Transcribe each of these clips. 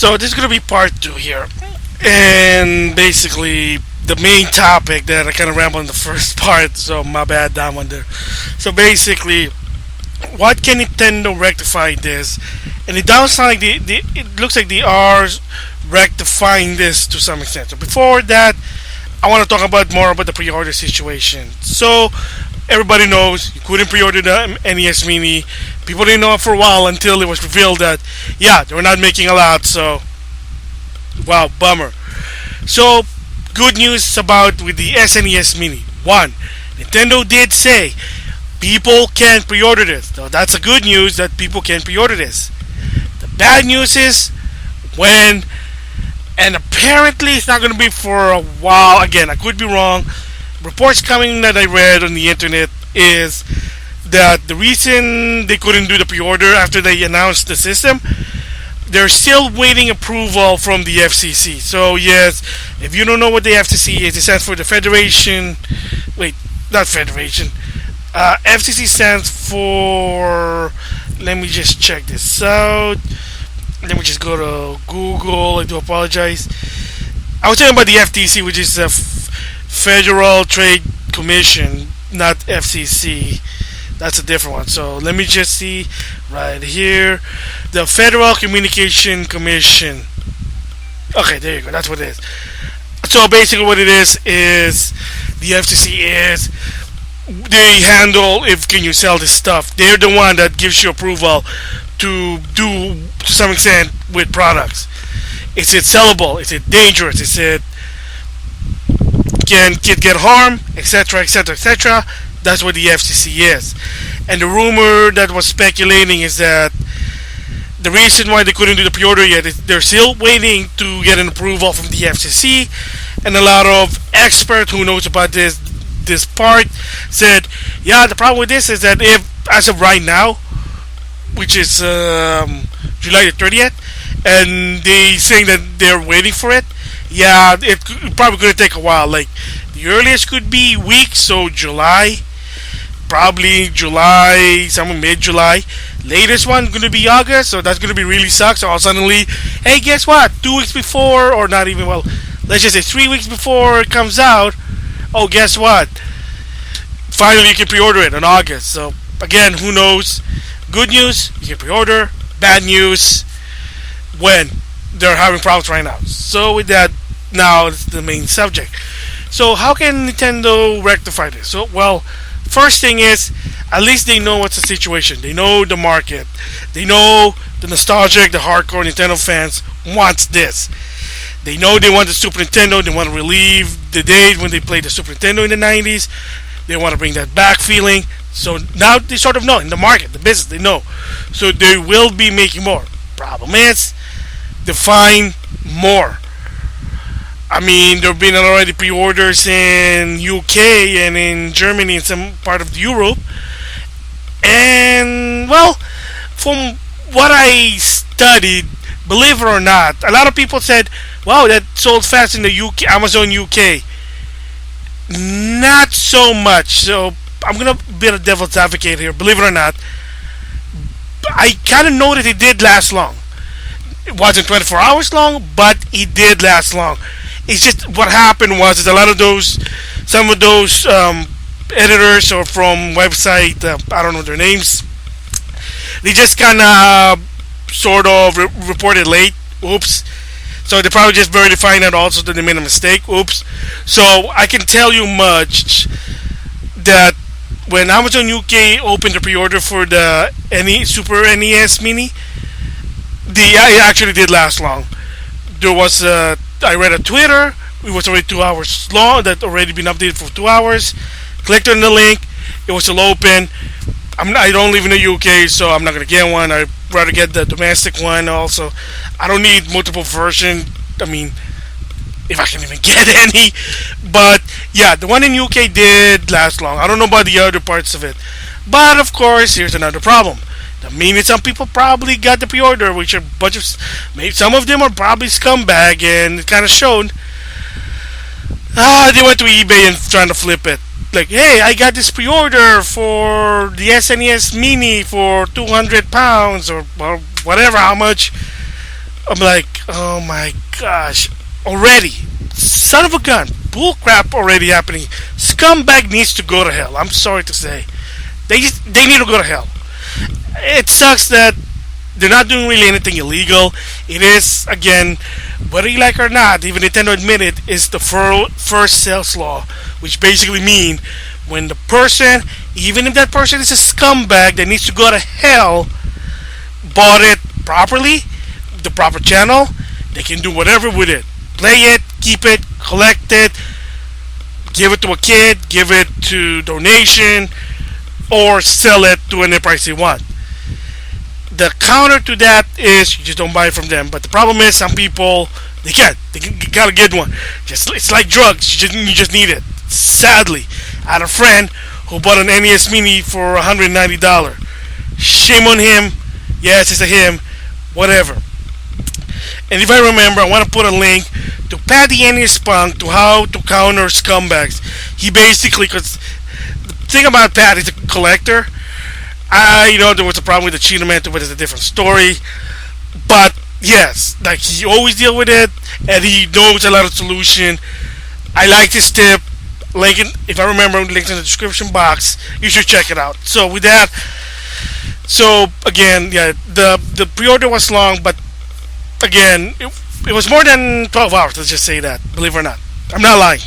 So this is gonna be part two here, and basically the main topic that I kind of rambled in the first part. So my bad, that one there. So basically, what can Nintendo rectify this? And it does sound like it looks like they are rectifying this to some extent. So before that, I want to talk about more about the pre-order situation. So everybody knows you couldn't pre-order the NES Mini. People didn't know it for a while until it was revealed that yeah, they were not making a lot. So wow, bummer. So good news about with the SNES Mini. One, Nintendo did say people can pre-order this. So that's a good news that people can pre-order this. The bad news is when, and apparently it's not going to be for a while. Again, I could be wrong. Reports coming that I read on the internet is that the reason they couldn't do the pre-order after they announced the system, they're still waiting approval from the FCC. So yes, if you don't know what the FCC is, it stands for the Federation. Wait, not Federation. FCC stands for. Let me just check this out. Let me just go to Google. I do apologize. I was talking about the FTC, which is the Federal Trade Commission, not FCC. That's a different one. So let me just see right here. The Federal Communication Commission. Okay, there you go. That's what it is. So basically what it is the FCC is they handle if can you sell this stuff. They're the one that gives you approval to do to some extent with products. Is it sellable? Is it dangerous? Is it can kid get harm, etc., etc., etc. That's what the FCC is. And the rumor that was speculating is that the reason why they couldn't do the pre-order yet is they're still waiting to get an approval from the FCC. And a lot of experts who knows about this part said, yeah, the problem with this is that if as of right now, which is July the 30th, and they saying that they're waiting for it, yeah, it probably going to take a while. Like the earliest could be weeks, so July, probably July, somewhere mid-July. Latest one going to be August, so that's going to be really sucks. So suddenly, hey, guess what? 2 weeks before, or not even, well, let's just say 3 weeks before it comes out, oh, guess what? Finally, you can pre-order it in August. So again, who knows? Good news, you can pre-order. Bad news, when they're having problems right now. So with that, now it's the main subject. So how can Nintendo rectify this? So well, first thing is at least they know what's the situation. They know the market. They know the nostalgic, the hardcore Nintendo fans wants this. They know they want the Super Nintendo. They want to relieve the days when they played the Super Nintendo in the 90s. They want to bring that back feeling. So now they sort of know in the market, the business, they know. So they will be making more. Problem is, define more. I mean, there have been already pre-orders in UK and in Germany and some part of Europe. And, well, from what I studied, believe it or not, a lot of people said, wow, that sold fast in the UK, Amazon UK. Not so much. So I'm going to be a devil's advocate here, believe it or not. I kind of know that it did last long. It wasn't 24 hours long, but it did last long. It's just what happened was is a lot of those, some of those editors or from website, I don't know their names, they just kind of sort of reported late. Oops. So they probably just verifying out also that they made a mistake. Oops. So I can tell you much that when Amazon UK opened the pre-order for the Super NES Mini, it actually did last long. There was I read a Twitter. It was already 2 hours long. That already been updated for 2 hours. Clicked on the link. It was still open. I don't live in the UK, so I'm not gonna get one. I'd rather get the domestic one. Also, I don't need multiple versions. I mean, if I can even get any. But yeah, the one in UK did last long. I don't know about the other parts of it. But of course, here's another problem. I mean, some people probably got the pre-order, which are a bunch of, maybe some of them are probably scumbag, and it kind of showed. They went to eBay and trying to flip it. Like, hey, I got this pre-order for the SNES Mini for £200 or whatever, how much. I'm like, oh my gosh, already, son of a gun, bull crap already happening. Scumbag needs to go to hell. I'm sorry to say, they need to go to hell. It sucks that they're not doing really anything illegal. It is, again, whether you like it or not, even Nintendo admitted, is the first sales law, which basically mean when the person, even if that person is a scumbag that needs to go to hell, bought it properly, the proper channel, they can do whatever with it. Play it, keep it, collect it, give it to a kid, give it to donation, or sell it to any price they want. The counter to that is you just don't buy it from them. But the problem is some people they can't. You gotta get one. It's like drugs. You just need it. Sadly, I had a friend who bought an NES-Mini for $190. Shame on him. Yes, it's a him. Whatever. And if I remember, I want to put a link to Patty NES Punk to how to counter scumbags. He basically, because the thing about Pat is a collector. There was a problem with the Cheetah, but it's a different story. But yes, like he always deal with it, and he knows a lot of solution. I like his tip. Link, if I remember, links in the description box. You should check it out. So with that, again, yeah, the pre-order was long, but again, it was more than 12 hours. Let's just say that. Believe it or not, I'm not lying.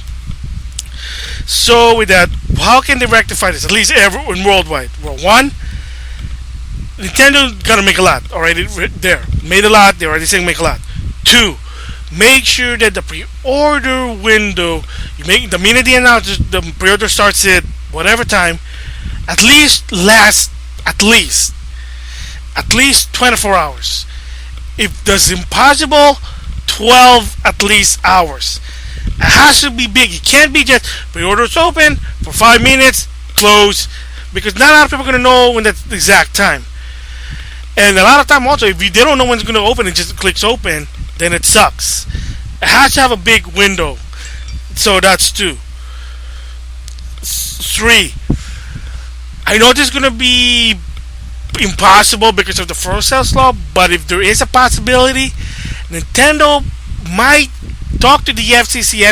So with that, how can they rectify this? At least everyone worldwide. Well, one, Nintendo gotta make a lot already. There, made a lot. They're already saying make a lot. Two, make sure that the pre-order window, you make the minute they announce the pre-order starts at whatever time, at least last at least 24 hours. If that's impossible, 12 at least hours. It has to be big. It can't be just pre-orders open for 5 minutes, close, because not a lot of people are gonna know when that's the exact time. And a lot of time also, if they don't know when it's going to open and just clicks open, then it sucks. It has to have a big window. So that's 2. 3. I know this is going to be impossible because of the first sales law, but if there is a possibility, Nintendo might talk to the FTC,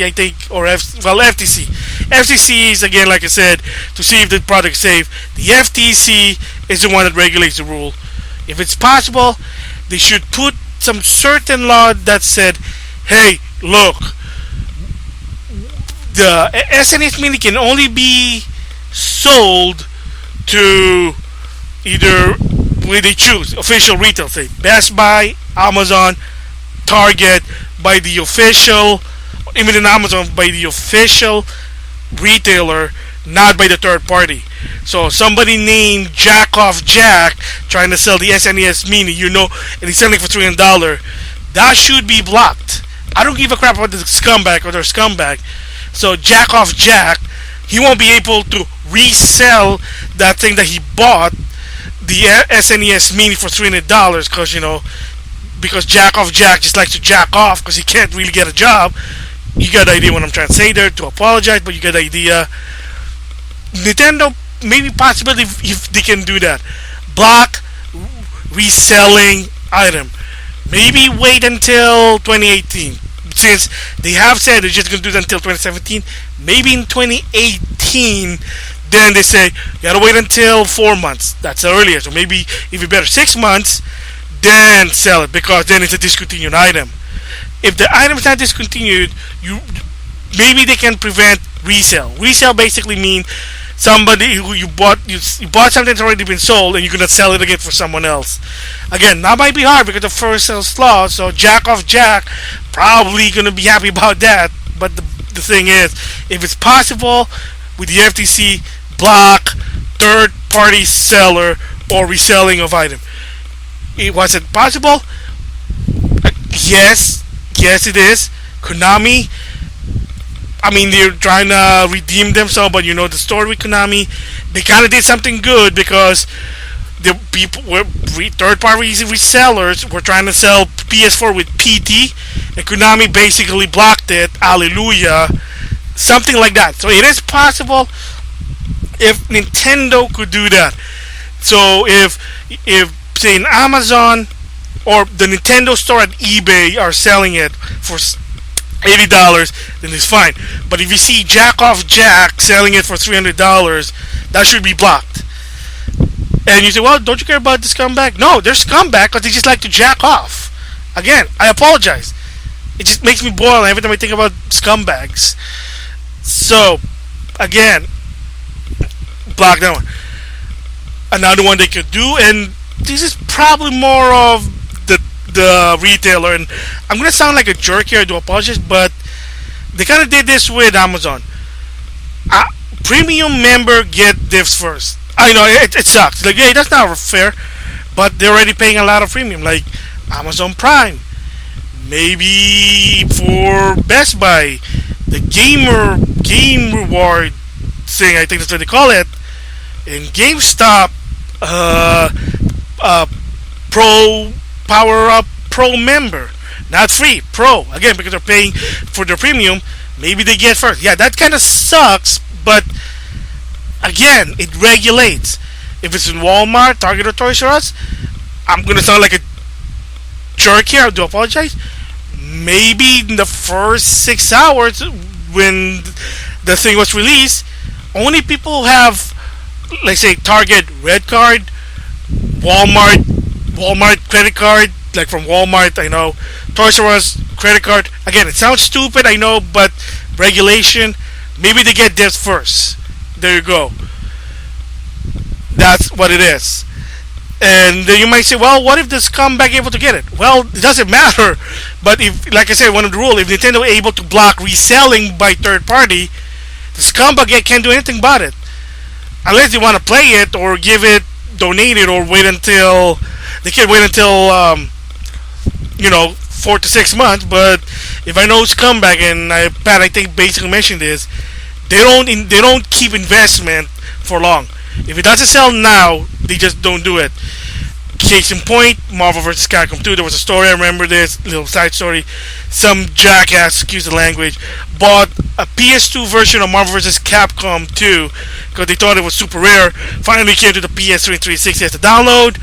I think, or FTC. FTC is, again, like I said, to see if the product is safe. The FTC is the one that regulates the rule. If it's possible, they should put some certain law that said, hey, look, the SNES-Mini can only be sold to either where they choose official retail, say Best Buy, Amazon, Target, by the official, even in Amazon, by the official retailer, not by the third party. So somebody named Jackoff Jack trying to sell the SNES-Mini, and he's selling for $300, that should be blocked. I don't give a crap about the scumbag or their scumbag. So Jackoff Jack, he won't be able to resell that thing that he bought, the SNES-Mini, for $300, because Jackoff Jack just likes to jack off because he can't really get a job. You got the idea what I'm trying to say there, to apologize, but you got the idea. Nintendo, maybe possibly if they can do that, block reselling item. Maybe wait until 2018, since they have said they're just going to do that until 2017. Maybe in 2018, then they say you gotta wait until 4 months. That's the earliest. So maybe if you better 6 months, then sell it, because then it's a discontinued item. If the item is not discontinued, maybe they can prevent resale. Resale basically means somebody who you bought something that's already been sold, and you're gonna sell it again for someone else. Again, that might be hard because of first sales law. So Jackoff Jack probably gonna be happy about that. But the thing is, if it's possible with the FTC, block third party seller or reselling of item. Was it possible? Yes, it is. Konami, they're trying to redeem themselves, but the story with Konami, they kind of did something good because the people were third-party resellers were trying to sell PS4 with PT, and Konami basically blocked it. Hallelujah, something like that. So it is possible if Nintendo could do that. So if say in Amazon, or the Nintendo store at eBay are selling it for $80, then it's fine. But if you see Jack Off Jack selling it for $300, that should be blocked. And you say, well, don't you care about the scumbag? No, they're scumbag because they just like to jack off. Again, I apologize. It just makes me boil every time I think about scumbags. So, again, block that one. Another one they could do, and this is probably more of the retailer, and I'm gonna sound like a jerk here, I do apologize, but they kind of did this with Amazon. Premium member get gifts first. I know it sucks. Like, hey, that's not fair, but they're already paying a lot of premium, like Amazon Prime, maybe for Best Buy, the game reward thing. I think that's what they call it. In GameStop, Pro Power Up Pro member, not free, Pro, again, because they're paying for their premium. Maybe they get first. Yeah, that kind of sucks, but again, it regulates. If it's in Walmart, Target, or Toys R Us, I'm gonna sound like a jerk here, I do apologize. Maybe in the first 6 hours when the thing was released, only people who have, like, say, Target red card, Walmart credit card, like from Walmart, I know, Toys R Us credit card. Again, it sounds stupid, I know, but regulation, maybe they get this first. There you go. That's what it is. And then you might say, well, what if the scumbag able to get it? Well, it doesn't matter. But if, like I said, one of the rules, if Nintendo able to block reselling by third party, the scumbag can't do anything about it. Unless they want to play it or give it, donate it, or wait until, they can wait until 4 to 6 months. But if I know scumbag, and Pat, I think basically mentioned this, they don't keep investment for long. If it doesn't sell now, they just don't do it. Case in point, Marvel vs. Capcom 2. There was a story, I remember this, little side story. Some jackass, excuse the language, bought a PS2 version of Marvel vs. Capcom 2 because they thought it was super rare. Finally came to the PS3 and 360 as a download.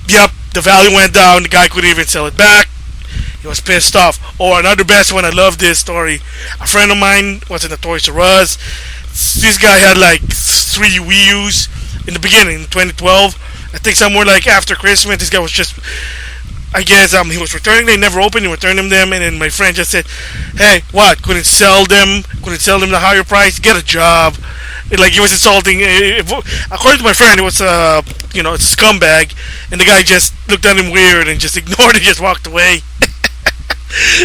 Yep, the value went down. The guy couldn't even sell it back. He was pissed off. Or another best one, I love this story. A friend of mine was in the Toys R Us. This guy had like 3 Wii U's in the beginning, in 2012. I think somewhere like after Christmas, this guy was just, I guess he was returning. They never opened. He returned them, and then my friend just said, "Hey, what? Couldn't sell them the higher price? Get a job." He was insulting. According to my friend, it was it's a scumbag, and the guy just looked at him weird and just ignored it, just walked away.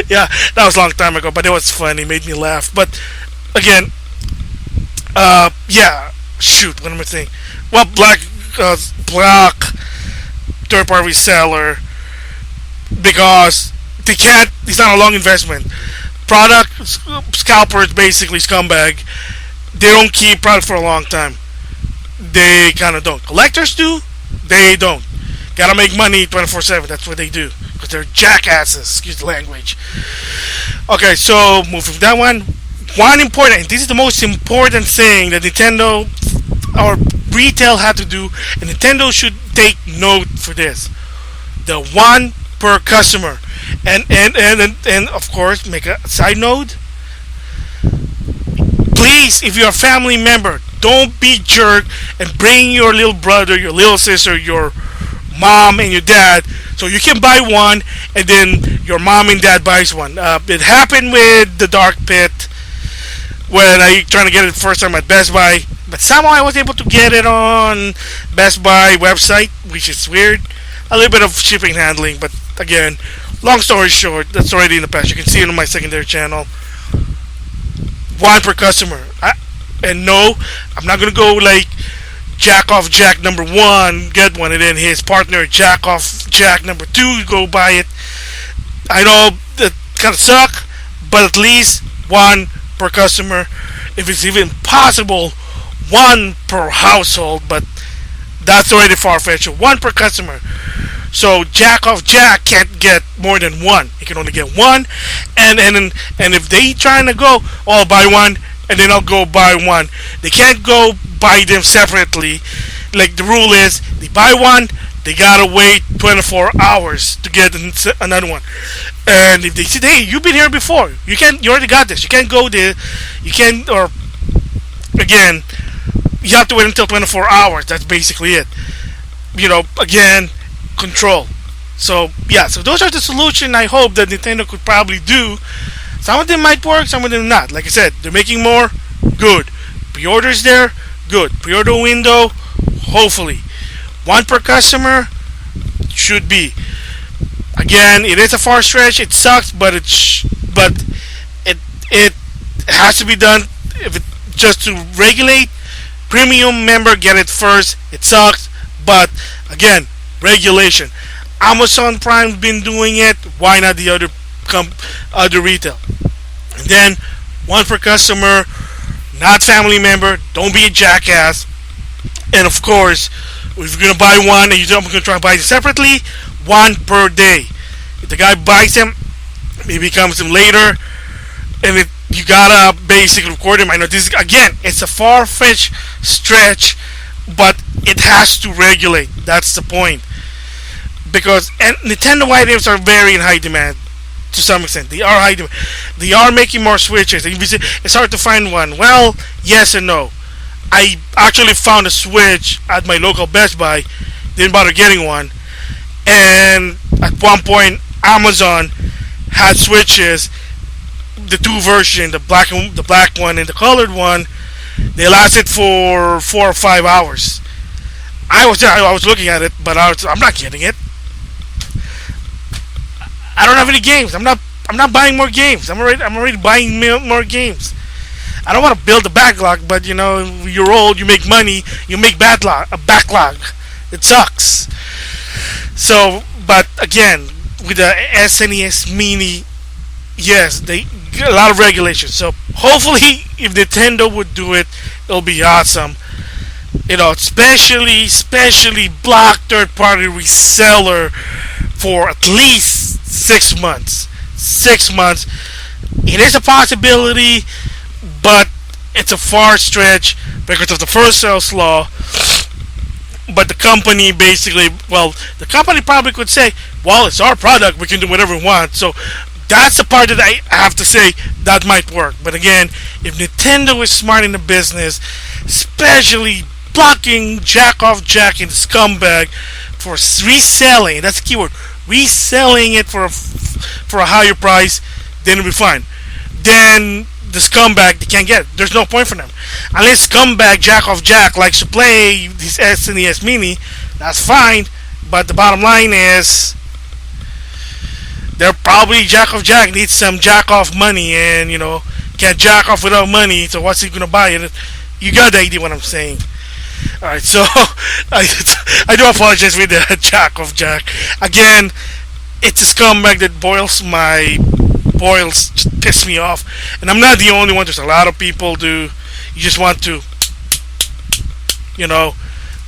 Yeah, that was a long time ago, but it was funny. It made me laugh. But again, yeah, shoot, what am I saying? Well, block third-party reseller because they can't. It's not a long investment. Product scalpers, basically scumbag. They don't keep product for a long time. They kind of don't. Collectors do. They don't. Gotta make money 24/7. That's what they do because they're jackasses. Excuse the language. Okay, so moving from that one. One important. This is the most important thing that Nintendo or retail had to do, and Nintendo should take note for this. The one per customer, and of course, make a side note. Please, if you're a family member, don't be jerk and bring your little brother, your little sister, your mom, and your dad, so you can buy one, and then your mom and dad buys one. It happened with the Dark Pit when I trying to get it the first time at Best Buy, but somehow I was able to get it on Best Buy website, which is weird. A little bit of shipping and handling, but again, long story short, that's already in the past. You can see it on my secondary channel. One per customer. And no, I'm not gonna go like Jack Off Jack number 1 get one, and then his partner Jack Off Jack number 2 go buy it. I know that kind of suck, but at least one per customer. If it's even possible, one per household, but that's already far-fetched. One per customer. So Jack Off Jack can't get more than one. He can only get one, and if they trying to go, oh, I'll buy one, and then I'll go buy one. They can't go buy them separately. Like the rule is, they buy one, they gotta wait 24 hours to get another one. And if they say, hey, you've been here before, you already got this, you can't go there, you can't, or again, you have to wait until 24 hours. That's basically it. Again, control. So yeah, so those are the solutions I hope that Nintendo could probably do. Some of them might work, some of them not. Like I said, they're making more, good. Pre-orders there, good. Pre-order window, hopefully. One per customer, should be. Again, it is a far stretch. It sucks, but it has to be done. If it just to regulate, premium member get it first. It sucks, but again, regulation. Amazon Prime's been doing it. Why not the other retail? And then one per customer, not family member. Don't be a jackass. And of course, if you're gonna buy one and you're gonna try to buy it separately, one per day. If the guy buys him, maybe comes him later, and you gotta basically record him. I know this again, it's a far-fetched stretch, but it has to regulate. That's the point. Because Nintendo items are very in high demand to some extent. They are high demand. They are making more Switches. It's hard to find one. Well, yes and no. I actually found a Switch at my local Best Buy. Didn't bother getting one. And at one point, Amazon had Switches, the two versions, the black one and the colored one. They lasted for 4 or 5 hours. I was looking at it, but I'm not getting it. I don't have any games. I'm not buying more games. I'm already buying more games. I don't want to build a backlog, but you're old, you make money, you make a backlog. It sucks. So, but again, with the SNES-Mini, yes, they get a lot of regulations. So hopefully, if Nintendo would do it, it'll be awesome. Especially block third-party reseller for at least 6 months. 6 months. It is a possibility, but it's a far stretch because of the first sales law. But the company the company probably could say, well, it's our product, we can do whatever we want. So that's the part that I have to say that might work. But again, if Nintendo is smart in the business, especially blocking jack-off-jack and scumbag for reselling, that's the keyword, reselling it for a higher price, then it'll be fine. Then the scumbag, they can't get it. There's no point for them. Unless scumbag jack-off-jack likes to play this SNES-Mini, that's fine. But the bottom line is, they're probably jack-off-jack needs some jack-off money, and can't jack off without money. So what's he gonna buy? You got the idea what I'm saying. Alright, so I do apologize with the jack-off-jack. Again, it's a scumbag that just piss me off, and I'm not the only one. There's a lot of people do. You just want to,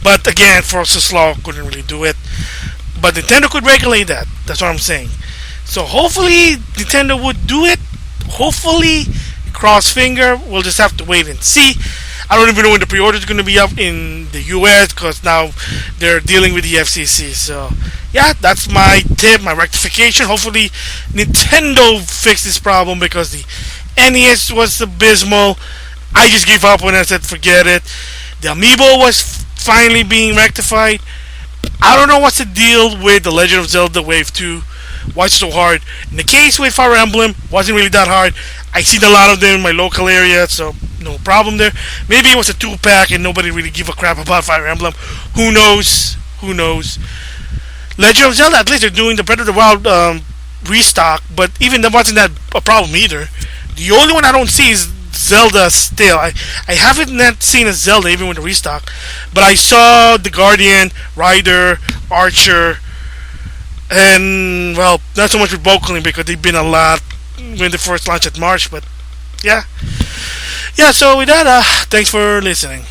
But again, Forces Law couldn't really do it. But Nintendo could regulate that. That's what I'm saying. So hopefully Nintendo would do it. Hopefully, cross finger. We'll just have to wait and see. I don't even know when the pre-order is going to be up in the US because now they're dealing with the FCC. So yeah, that's my tip, my rectification. Hopefully Nintendo fixed this problem because the NES was abysmal. I just gave up when I said forget it. The Amiibo was finally being rectified. I don't know what's the deal with The Legend of Zelda Wave 2. Why it's so hard? In the case with Fire Emblem, wasn't really that hard. I seen a lot of them in my local area, so no problem there. Maybe it was a 2-pack and nobody really give a crap about Fire Emblem. Who knows? Who knows? Legend of Zelda, at least they're doing the Breath of the Wild restock, but even that wasn't that a problem either. The only one I don't see is Zelda still. I haven't not seen a Zelda even with the restock, but I saw the Guardian, Rider, Archer, and well, not so much with Bokkling because they've been a lot when they first launched at March. But yeah. So with that, thanks for listening.